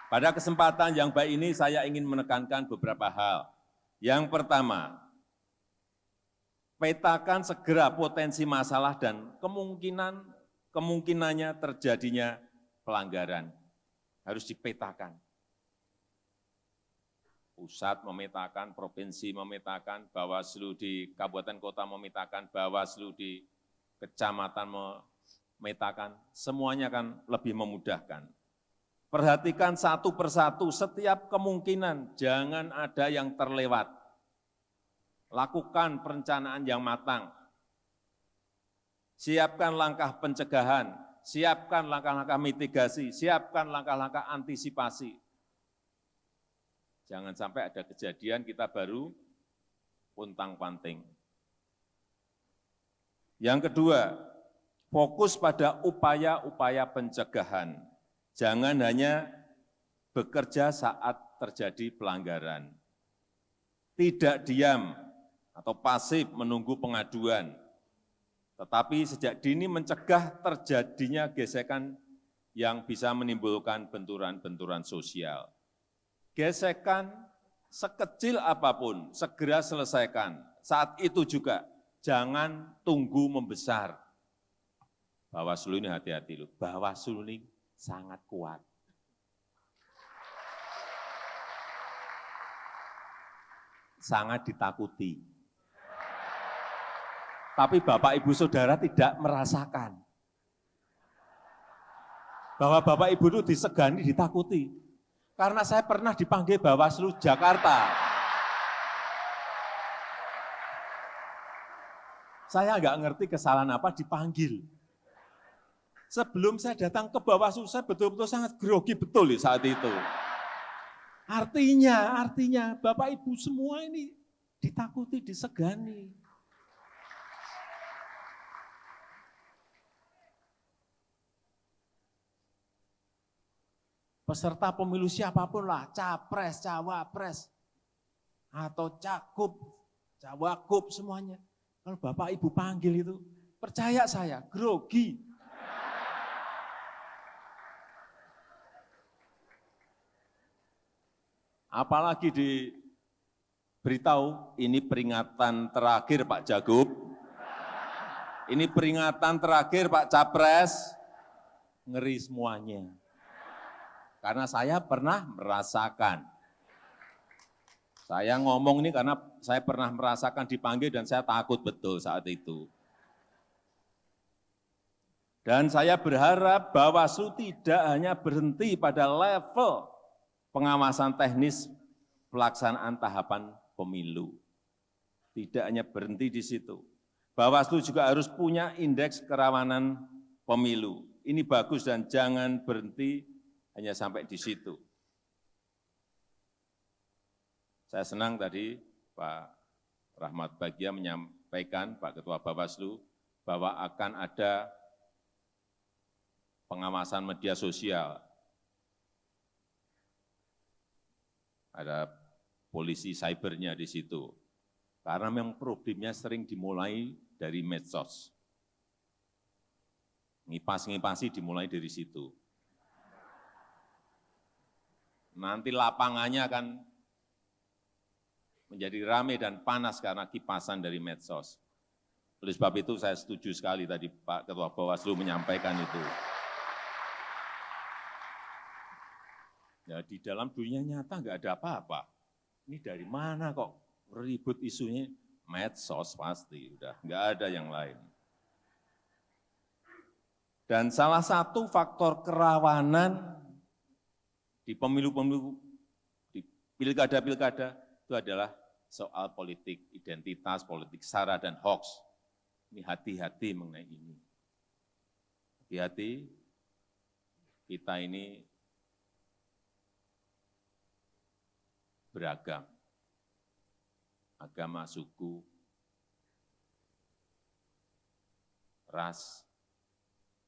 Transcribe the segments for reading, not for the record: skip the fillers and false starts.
Pada kesempatan yang baik ini saya ingin menekankan beberapa hal. Yang pertama, petakan segera potensi masalah dan kemungkinannya terjadinya pelanggaran. Harus dipetakan. Pusat memetakan, provinsi memetakan, Bawaslu di kabupaten kota memetakan, Bawaslu di kecamatan memetakan, semuanya akan lebih memudahkan. Perhatikan satu persatu setiap kemungkinan, jangan ada yang terlewat. Lakukan perencanaan yang matang. Siapkan langkah pencegahan, siapkan langkah-langkah mitigasi, siapkan langkah-langkah antisipasi. Jangan sampai ada kejadian kita baru untang-panting. Yang kedua, fokus pada upaya-upaya pencegahan. Jangan hanya bekerja saat terjadi pelanggaran. Tidak diam atau pasif menunggu pengaduan, tetapi sejak dini mencegah terjadinya gesekan yang bisa menimbulkan benturan-benturan sosial. Gesekan sekecil apapun segera selesaikan. Saat itu juga jangan tunggu membesar. Bawaslu ini hati-hati loh, Bawaslu ini sangat kuat. Sangat ditakuti. Tapi Bapak Ibu Saudara tidak merasakan bahwa Bapak Ibu itu disegani, ditakuti. Karena saya pernah dipanggil Bawaslu Jakarta. Saya nggak ngerti kesalahan apa dipanggil. Sebelum saya datang ke Bawaslu, saya betul-betul sangat grogi betul saat itu. Artinya Bapak Ibu semua ini ditakuti, disegani. Peserta pemilu siapapun lah, capres, cawapres, atau cakup, cawagup semuanya. Kalau Bapak Ibu panggil itu, percaya saya, grogi. Apalagi diberitahu, ini peringatan terakhir Pak Cagup, ini peringatan terakhir Pak Capres, ngeri semuanya. Karena saya pernah merasakan. Saya ngomong ini karena saya pernah merasakan dipanggil dan saya takut betul saat itu. Dan saya berharap Bawaslu tidak hanya berhenti pada level pengawasan teknis pelaksanaan tahapan pemilu. Tidak hanya berhenti di situ. Bawaslu juga harus punya indeks kerawanan pemilu. Ini bagus dan jangan berhenti hanya sampai di situ. Saya senang tadi Pak Rahmat Bagja menyampaikan, Pak Ketua Bawaslu, bahwa akan ada pengawasan media sosial. Ada polisi cybernya di situ. Karena memang problemnya sering dimulai dari medsos. Ngipas-ngipasi dimulai dari situ. Nanti lapangannya akan menjadi ramai dan panas karena kipasan dari medsos. Oleh sebab itu saya setuju sekali tadi Pak Ketua Bawaslu menyampaikan itu. Ya di dalam dunia nyata nggak ada apa-apa. Ini dari mana kok ribut isunya? Medsos pasti, udah nggak ada yang lain. Dan salah satu faktor kerawanan di pemilu-pemilu, di pilkada-pilkada itu adalah soal politik identitas, politik sara dan hoax. Ini hati-hati mengenai ini. Hati-hati, kita ini beragam, agama, suku, ras,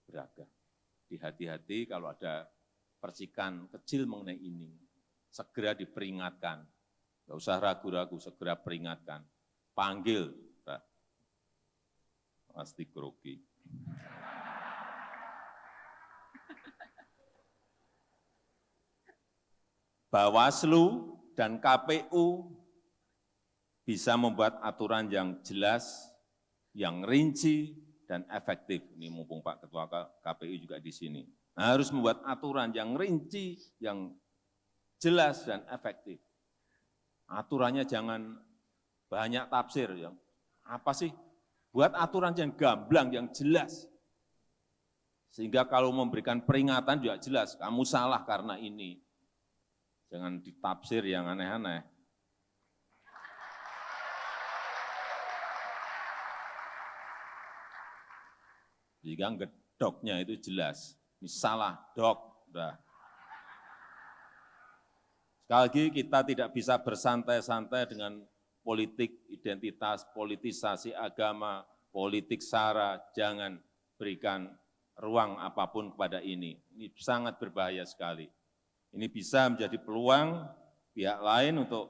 beragam. Hati-hati kalau ada percikan kecil mengenai ini, segera diperingatkan. Nggak usah ragu-ragu, segera peringatkan. Panggil, pasti grogi. Bawaslu dan KPU bisa membuat aturan yang jelas, yang rinci, dan efektif. Ini mumpung Pak Ketua KPU juga di sini. Harus membuat aturan yang rinci, yang jelas, dan efektif. Aturannya jangan banyak tafsir. Yang apa sih? Buat aturan yang gamblang, yang jelas. Sehingga kalau memberikan peringatan juga jelas, kamu salah karena ini. Jangan ditafsir yang aneh-aneh. Jika gedoknya itu jelas, ini salah, dok. Udah. Sekali lagi kita tidak bisa bersantai-santai dengan politik identitas, politisasi agama, politik sara, jangan berikan ruang apapun kepada ini. Ini sangat berbahaya sekali. Ini bisa menjadi peluang pihak lain untuk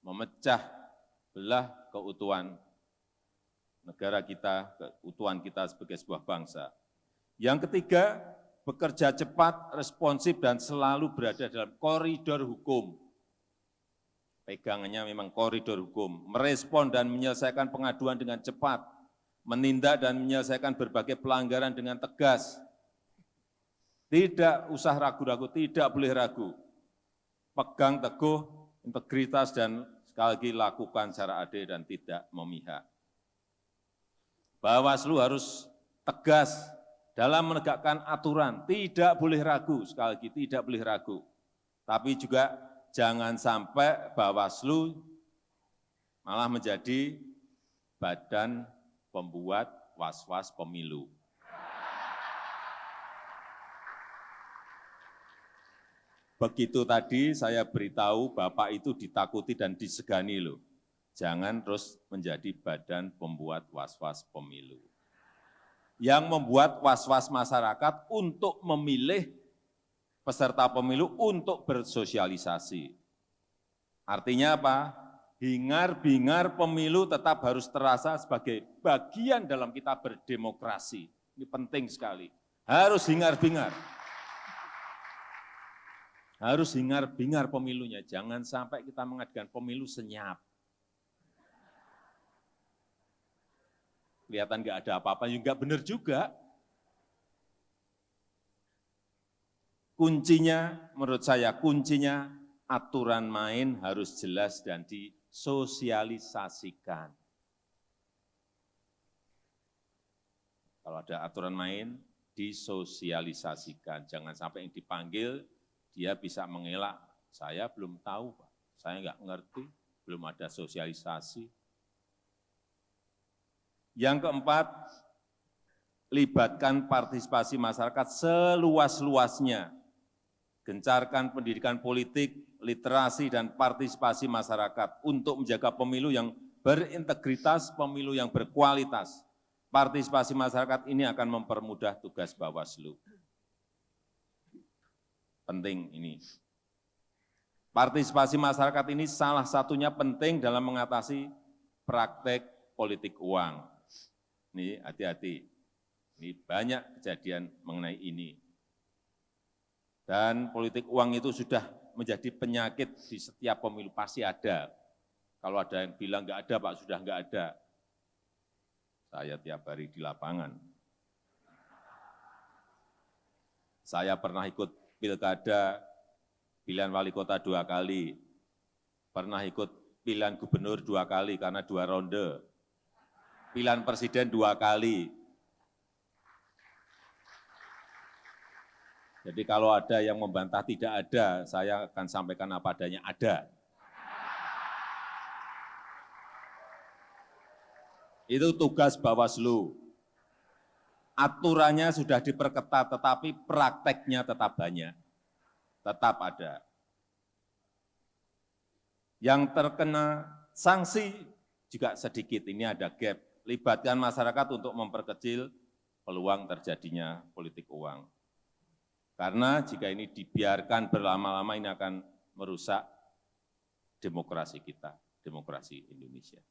memecah belah keutuhan negara kita, keutuhan kita sebagai sebuah bangsa. Yang ketiga, bekerja cepat, responsif, dan selalu berada dalam koridor hukum. Pegangannya memang koridor hukum, merespon dan menyelesaikan pengaduan dengan cepat, menindak dan menyelesaikan berbagai pelanggaran dengan tegas. Tidak usah ragu-ragu, tidak boleh ragu. Pegang teguh integritas dan sekali lagi lakukan secara adil dan tidak memihak. Bawaslu harus tegas dalam menegakkan aturan, tidak boleh ragu, sekali lagi tidak boleh ragu. Tapi juga jangan sampai Bawaslu malah menjadi badan pembuat was-was pemilu. Begitu tadi saya beritahu Bapak itu ditakuti dan disegani loh. Jangan terus menjadi badan pembuat was-was pemilu. Yang membuat was-was masyarakat untuk memilih peserta pemilu untuk bersosialisasi. Artinya apa? Hingar-bingar pemilu tetap harus terasa sebagai bagian dalam kita berdemokrasi. Ini penting sekali. Harus hingar-bingar. Harus hingar-bingar pemilunya. Jangan sampai kita mengadakan pemilu senyap. Kelihatan nggak ada apa-apa, ya nggak benar juga. Kuncinya, menurut saya, kuncinya aturan main harus jelas dan disosialisasikan. Kalau ada aturan main, disosialisasikan. Jangan sampai yang dipanggil, dia bisa mengelak. Saya belum tahu, Pak. Saya nggak ngerti, belum ada sosialisasi. Yang keempat, libatkan partisipasi masyarakat seluas-luasnya. Gencarkan pendidikan politik, literasi, dan partisipasi masyarakat untuk menjaga pemilu yang berintegritas, pemilu yang berkualitas. Partisipasi masyarakat ini akan mempermudah tugas Bawaslu. Penting ini. Partisipasi masyarakat ini salah satunya penting dalam mengatasi praktek politik uang. Ini hati-hati, ini banyak kejadian mengenai ini. Dan politik uang itu sudah menjadi penyakit di setiap pemilu, pasti ada. Kalau ada yang bilang nggak ada, Pak, sudah nggak ada. Saya tiap hari di lapangan. Saya pernah ikut pilkada, pilihan wali kota 2 kali. Pernah ikut pilihan gubernur 2 kali karena 2 ronde. Pilihan presiden 2 kali. Jadi kalau ada yang membantah tidak ada, saya akan sampaikan apa adanya, ada. Itu tugas Bawaslu. Aturannya sudah diperketat, tetapi prakteknya tetap banyak. Tetap ada. Yang terkena sanksi juga sedikit, ini ada gap. Libatkan masyarakat untuk memperkecil peluang terjadinya politik uang. Karena jika ini dibiarkan berlama-lama, ini akan merusak demokrasi kita, demokrasi Indonesia.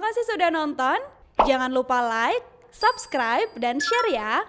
kasih sudah nonton. Jangan lupa like, subscribe, dan share ya.